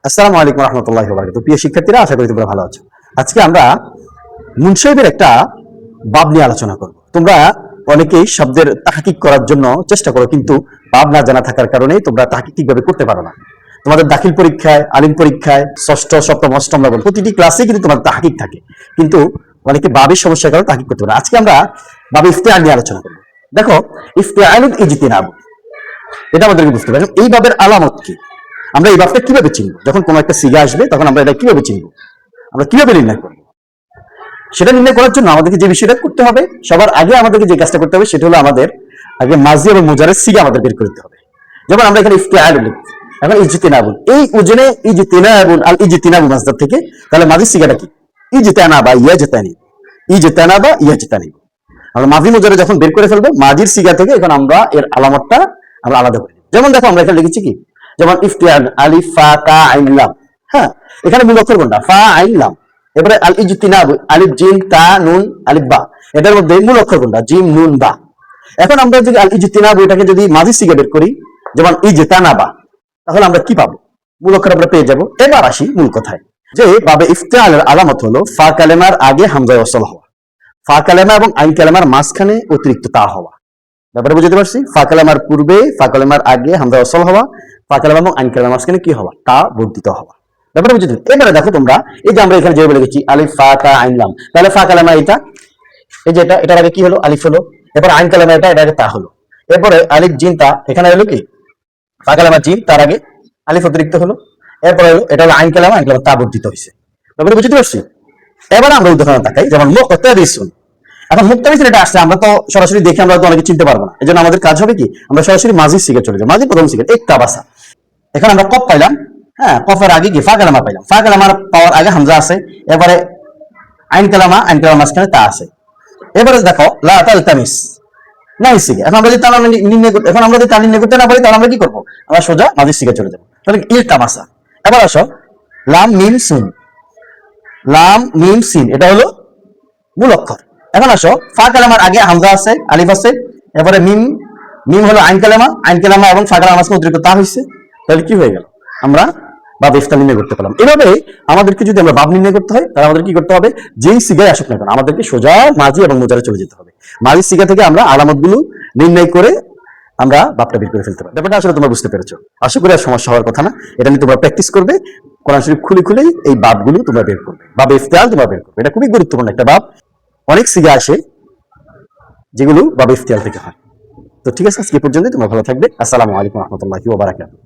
আসসালামু আলাইকুম রহমতুল্লাহি ওয়া বারাকাতুহু। প্রিয় শিক্ষার্থীরা, আশা করি তোমরা ভালো আছো। আজকে আমরা মুনসাইবের একটা বাব নিয়ে আলোচনা করব। তোমরা অনেকেই শব্দের তাহকিক করার জন্য চেষ্টা করো, কিন্তু বাব না জানা থাকার কারণে তোমরা তাহকিক ঠিকভাবে করতে পারো না। তোমাদের দাখিল পরীক্ষায়, আলিম পরীক্ষায়, ষষ্ঠ, সপ্তম, অষ্টম লেভেল প্রতিটি ক্লাসে কিন্তু তোমার তাহকিক থাকে, কিন্তু অনেকে বাবের সমস্যার কারণে তাহকিক করতে পারে। আজকে আমরা বাবে ইফতিআল নিয়ে আলোচনা করব। দেখো, ইফতিআলুল ইজতিনাব, এটা আমাদেরকে বুঝতে হবে। এই বাবের আলামত কি? আমরা এই বাবটা কিভাবে চিনব? যখন কোনো একটা সিগা আসবে তখন আমরা এটা কিভাবে চিনব, আমরা কিভাবে নির্ণয় করব? সেটা নির্ণয় করার জন্য আমাদেরকে যে বিষয়টা করতে হবে, সবার আগে আমাদেরকে যে কাজটা করতে হবে সেটা হলো আমাদের আগে মাজি এবং মুজারের সিগা আমাদের বের করতে হবে। যেমন আমরা এখানে ইফতিআল লিখছি, এখন ইজতিনাবুন, এই উজনে ইজতিনাবুন আল ইজতিনাবু মাসদার থেকে, তাহলে মাজি সিগাটা কি? ইজতানাবা ইয়াজতানি, ইজতানাবা ইয়াজতানি। আমরা মাজি মুজারে যখন বের করে ফেলবো মাজির সিগা থেকে, এখন আমরা এর আলামতটা আমরা আলাদা করি। যেমন দেখো, আমরা এখানে লিখেছি কি, যেমন ইফতিআল আলিফ ফা কা আইন লাম। হ্যাঁ, এখানে মূল অক্ষর কোনটা? ফা আইন লাম। এবারে আল ইজতিনাব আলিফ জিম তা নুন আলিফ বা, এটার মধ্যে মূল অক্ষর কোনটা? জিম নুন বা। এখন আমরা যদি আল ইজতিনাব এটাকে যদি মাজি সিগা বের করি, যেমন ইজতানাবা, তাহলে আমরা কি পাবো? মূল অক্ষর আমরা পেয়ে যাবো। এবার আসি মূল কথায়, যে বাবে ইফতিআলের আলামত হলো ফা কালেমার আগে হামজায় ওয়াসল হওয়া, ফা কালেমা এবং আইন কালেমার মাঝখানে অতিরিক্ত তা হওয়া। ব্যাপারে বুঝতে পারছি? ফা কালেমার পূর্বে, ফা কালেমার আগে হামজা ওয়াসল হওয়া, ফা কালেমা এবং আইন কালেমার মাঝখানে কি হওয়া? তা বর্ধিত হওয়া। ব্যাপারে বুঝতে? এবারে দেখো তোমরা, এই যে আমরা এখানে যেভাবে লিখেছি আলিফ ফা কা আইন লাম, তাহলে ফা কালেমা এটা, এই যে এটা, এটার আগে কি হলো? আলিফ হলো। এরপর আইন কালেমা এটা, এটার আগে তা হলো। এরপরে আলিফ জিন তা, এখানে হলো কি? ফা কালেমা জিন, তার আগে আলিফ অতিরিক্ত হলো। এরপরে হলো এটা হলো আইন কালেমা, আইন কালেমা তা বর্ধিত হয়েছে। ব্যাপারে বুঝতে পারছি? এবার আমরা উদাহরণ তাকাই, যেমন মুক্তাদিসুন। এখন মুক্তাদিসুন এটা আসছে, আমরা তো সরাসরি দেখে আমরা তো অনেকে চিনতে পারবো না। এজন্য আমাদের কাজ হবে কি, আমরা সরাসরি মাঝি সিগে চলে যাই। মাঝি প্রথম সিগে ইকতাবাসা, এখানে আমরা কফ পাইলাম। হ্যাঁ, কফের আগে কি? ফা কালামা পাইলাম। ফা কালামার পাওয়ার আগে হামজা আছে। এবারে আইন কালামা, আইন কালামার মাঝখানে তা আছে। এবারে দেখো লা তালতামিস, নাই সিগে। এখন আমরা যদি তা নির্ণয় করতে, এখন আমরা যদি তা নির্ণয় করতে না পারি, তাহলে আমরা কি করবো? আমরা সোজা মাঝি সিগে চলে যাবো। তাহলে ইলতামাসা। এবার আসো লাম মিম সিন, লাম মিম সিন, এটা হলো মূল অক্ষর। এখন আসো, ফা কালামার আগে হামজা আছে, আলিফ আছে। এবারে মিম, মিম হলো আইন কালামা, আইন কালামা এবং ফা কালামার মাঝখানে অতিরিক্ত তা হইছে। তাহলে কি হয়ে গেল? আমরা বাব ইফতিআল নির্ণয় করতে পারলাম। এভাবে আমাদেরকে যদি আমরা বাব নির্ণয় করতে হয়, তাহলে আমাদের কি করতে হবে? যেই সিগায় আসুক না কেন, আমাদেরকে সোজা মাজি এবং মুজারে চলে যেতে হবে। মাজি সিগা থেকে আমরা আলামতগুলো নির্ণয় করে আমরা বাবটা বের করে ফেলতে পারি। ব্যাপারটা আসলে তোমরা বুঝতে পেরেছো? আশা করি আর সমস্যা হওয়ার কথা না। এটা নিয়ে তোমরা প্র্যাকটিস করবে, কোরআন শরীফ খুলে খুলেই এই বাবগুলো তোমরা বের করবে। বাবে ইফতিআল তোমরা বের করবে, এটা খুবই গুরুত্বপূর্ণ একটা বাব। অনেক সিগা আসে যেগুলো বাবে ইফতিআল থেকে হয়। তো ঠিক আছে, আজকে পর্যন্ত। তোমরা ভালো থাকবে। আসসালামু আলাইকুম রহমতুল্লাহি ওয়া বারাকাতুহু।